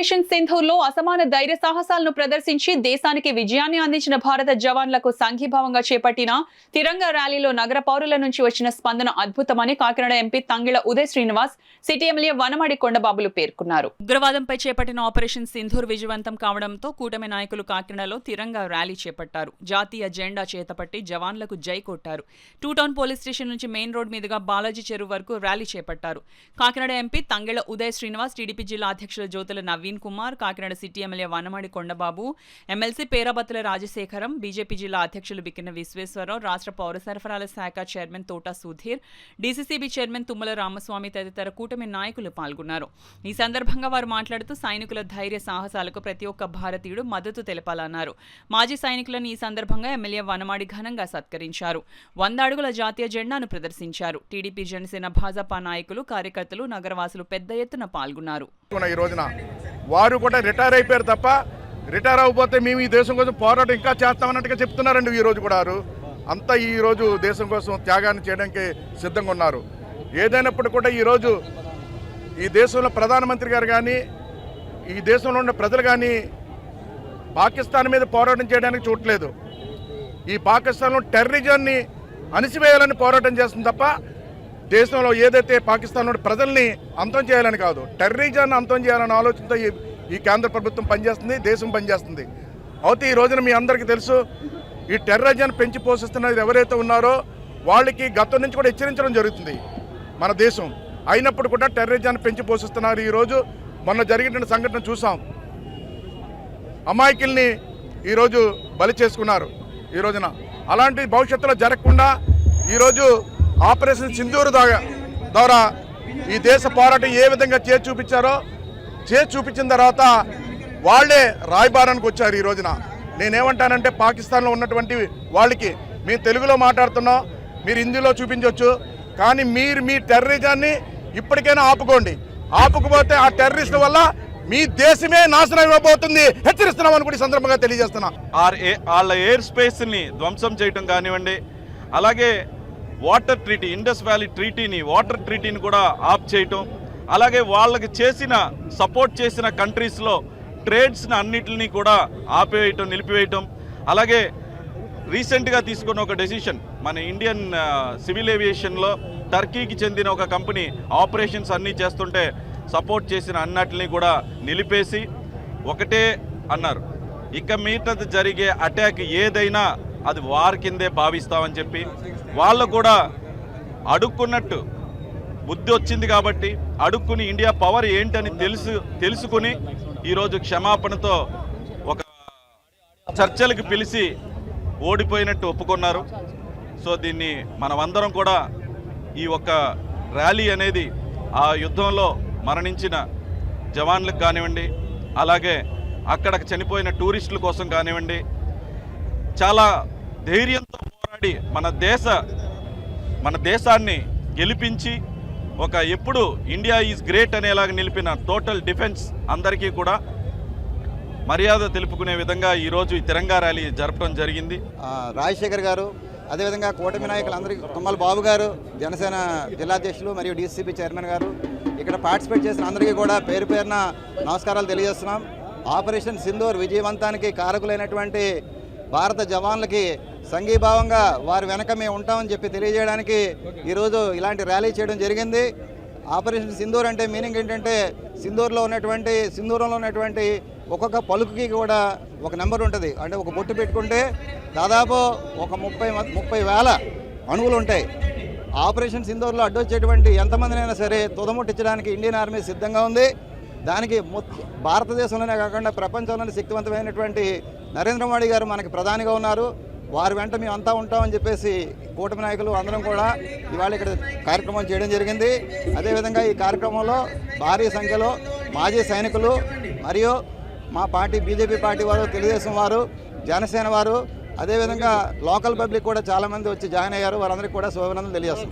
Operation సింధూర్లో అసమాన ధైర్య సాహసాలను ప్రదర్శించి దేశానికి విజయాన్ని అందించిన భారత జవాన్లకు సంఘీభావంగా చేపట్టిన తిరంగా ర్యాలీలో నగర పౌరుల నుంచి వచ్చిన స్పందన అద్భుతమని Kakinada MP Thangella Uday Srinivas, city MLA Vanamadi కొండబాబులు పేర్కొన్నారు. ఉగ్రవాదంపై చేపట్టిన ఆపరేషన్ సింధూర్ విజయవంతం కావడంతో కూటమి నాయకులు కాకినాడలో తిరంగా ర్యాలీ చేపట్టారు. జాతీయ జెండా చేతపట్టి జవాన్లకు జై కొట్టారు. టూ టౌన్ పోలీస్ స్టేషన్ నుంచి మెయిన్ రోడ్ మీదుగా బాలాజీ చెరువు వరకు ర్యాలీ చేపట్టారు. కాకినాడ ఎంపీ తంగిళ్ల ఉదయ్ శ్రీనివాస్, టీడీపీ జిల్లా అధ్యక్షులు Jyothula Naveen Kumar, Kakinada city MLA Vanamadi Kondababu, MLC Perabathula Rajasekharam, BJP జిల్లా అధ్యక్షులు బిక్కిన విశ్వేశ్వరరావు, రాష్ట్ర పౌర సరఫరాల శాఖ చైర్మన్ తోట సుధీర్, డీసీసీబీ చైర్మన్ తుమ్మల రామస్వామి తదితర కూటమి నాయకులు పాల్గొన్నారు. ఈ సందర్భంగా వారు మాట్లాడుతూ సైనికుల ధైర్య సాహసాలకు ప్రతి ఒక్క భారతీయుడు మద్దతు తెలపాలన్నారు. మాజీ సైనికులను ఈ సందర్భంగా ఎమ్మెల్యే వనమాడి ఘనంగా సత్కరించారు. 100 అడుగుల జాతీయ జెండాను ప్రదర్శించారు. టీడీపీ, జనసేన, భాజపా నాయకులు, కార్యకర్తలు, నగరవాసులు పెద్ద ఎత్తున పాల్గొన్నారు. ఈ రోజున వారు కూడా రిటైర్ అయిపోయారు తప్ప రిటైర్ అవ్వకపోతే మేము ఈ దేశం కోసం పోరాటం ఇంకా చేస్తామన్నట్టుగా చెప్తున్నారండి. ఈ రోజు కూడా అంతా ఈ రోజు దేశం కోసం త్యాగాన్ని చేయడానికి సిద్ధంగా ఉన్నారు. ఏదైనప్పుడు కూడా ఈరోజు ఈ దేశంలో ప్రధానమంత్రి గారు కానీ ఈ దేశంలో ఉన్న ప్రజలు కానీ పాకిస్తాన్ మీద పోరాటం చేయడానికి చూడలేదు. ఈ పాకిస్తాన్లో టెర్రరిజాన్ని అణిసివేయాలని పోరాటం చేస్తుంది తప్ప దేశంలో ఏదైతే పాకిస్తాన్లో ప్రజల్ని అంతం చేయాలని కాదు, టెర్రరిజాన్ని అంతం చేయాలనే ఆలోచనతో ఈ కేంద్ర ప్రభుత్వం పనిచేస్తుంది, దేశం పనిచేస్తుంది. అయితే ఈ రోజున మీ అందరికీ తెలుసు, ఈ టెర్రరిజాన్ని పెంచి పోషిస్తున్నది ఎవరైతే ఉన్నారో వాళ్ళకి గతం నుంచి కూడా హెచ్చరించడం జరుగుతుంది మన దేశం. అయినప్పుడు కూడా టెర్రరిజాన్ని పెంచి పోషిస్తున్నారు. ఈరోజు మొన్న జరిగిన సంఘటన చూసాం. అమాయకుల్ని ఈరోజు బలి చేసుకున్నారు. ఈ రోజున అలాంటి భవిష్యత్తులో జరగకుండా ఈరోజు ఆపరేషన్ సింధూర్ ద్వారా ఈ దేశ పోరాటం ఏ విధంగా చేసి చూపించిన తర్వాత వాళ్ళే రాయబారానికి వచ్చారు. ఈ రోజున నేనేమంటానంటే పాకిస్తాన్లో ఉన్నటువంటి వాళ్ళకి మేము తెలుగులో మాట్లాడుతున్నాం, మీరు హిందీలో చూపించవచ్చు, కానీ మీరు మీ టెర్రరిజాన్ని ఇప్పటికైనా ఆపుకోండి. ఆపుకపోతే ఆ టెర్రరిస్టుల వల్ల మీ దేశమే నాశనం ఇవ్వబోతుంది, హెచ్చరిస్తున్నామని కూడా ఈ సందర్భంగా తెలియజేస్తున్నా. వాళ్ళ ఎయిర్ స్పేస్ని ధ్వంసం చేయడం కానివ్వండి, అలాగే వాటర్ ట్రీటీ, ఇండస్ వ్యాలీ ట్రీటీని, వాటర్ ట్రీటీని కూడా ఆఫ్ చేయటం, అలాగే వాళ్ళకి సపోర్ట్ చేసిన కంట్రీస్లో ట్రేడ్స్ని అన్నిటిని కూడా ఆపేయటం, నిలిపివేయటం, అలాగే రీసెంట్గా తీసుకున్న ఒక డెసిషన్ మన ఇండియన్ సివిల్ ఏవియేషన్లో టర్కీకి చెందిన ఒక కంపెనీ ఆపరేషన్స్ అన్నీ చేస్తుంటే సపోర్ట్ చేసిన అన్నిటిని కూడా నిలిపేసి ఒకటే అన్నారు, ఇక మీదట జరిగే అటాక్ ఏదైనా అది వార్ కిందే భావిస్తామని చెప్పి వాళ్ళు కూడా అడుక్కున్నట్టు బుద్ధి వచ్చింది కాబట్టి అడుక్కుని ఇండియా పవర్ ఏంటని తెలుసుకుని ఈరోజు క్షమాపణతో ఒక చర్చలకు పిలిచి ఓడిపోయినట్టు ఒప్పుకున్నారు. సో దీన్ని మనమందరం కూడా ఈ ఒక్క ర్యాలీ అనేది ఆ యుద్ధంలో మరణించిన జవాన్లకు కానివ్వండి, అలాగే అక్కడ చనిపోయిన టూరిస్టుల కోసం కానివ్వండి, చాలా ధైర్యంతో పోరాడి మన దేశాన్ని గెలిపించి ఒక ఎప్పుడు ఇండియా ఈజ్ గ్రేట్ అనేలాగా నిలిపిన టోటల్ డిఫెన్స్ అందరికీ కూడా మర్యాద తెలుపుకునే విధంగా ఈరోజు ఈ తిరంగా ర్యాలీ జరపడం జరిగింది. రాజశేఖర్ గారు, అదేవిధంగా కూటమి నాయకులందరికీ, తుమ్మల బాబు గారు, జనసేన జిల్లాధ్యక్షులు మరియు డీసీసీబీ చైర్మన్ గారు, ఇక్కడ పార్టిసిపేట్ చేసిన అందరికీ కూడా పేరు పేరున నమస్కారాలు తెలియజేస్తున్నాం. ఆపరేషన్ సింధూర్ విజయవంతానికి కారకులైనటువంటి భారత జవాన్లకి సంఘీభావంగా వారి వెనక మేము ఉంటామని చెప్పి తెలియజేయడానికి ఈరోజు ఇలాంటి ర్యాలీ చేయడం జరిగింది. ఆపరేషన్ సింధూర్ అంటే మీనింగ్ ఏంటంటే సింధూరంలో ఉన్నటువంటి ఒక్కొక్క పలుకుకి కూడా ఒక నెంబర్ ఉంటుంది. అంటే ఒక బొట్టు పెట్టుకుంటే దాదాపు ఒక 30,000 అణువులు ఉంటాయి. ఆపరేషన్ సింధూర్లో అడ్డొచ్చేటువంటి ఎంతమందినైనా సరే తుదముట్టించడానికి ఇండియన్ ఆర్మీ సిద్ధంగా ఉంది. దానికి భారతదేశంలోనే కాకుండా ప్రపంచంలోనే శక్తివంతమైనటువంటి నరేంద్ర మోడీ గారు మనకి ప్రధానిగా ఉన్నారు. వారి వెంట మేము అంతా ఉంటామని చెప్పేసి కూటమి నాయకులు అందరం కూడా ఇవాళ ఇక్కడ కార్యక్రమం చేయడం జరిగింది. అదేవిధంగా ఈ కార్యక్రమంలో భారీ సంఖ్యలో మాజీ సైనికులు మరియు మా పార్టీ బీజేపీ పార్టీ వారు, తెలుగుదేశం వారు, జనసేన వారు, అదేవిధంగా లోకల్ పబ్లిక్ కూడా చాలామంది వచ్చి జాయిన్ అయ్యారు. వారందరికీ కూడా శుభాభినందనలు తెలియజేస్తున్నాం.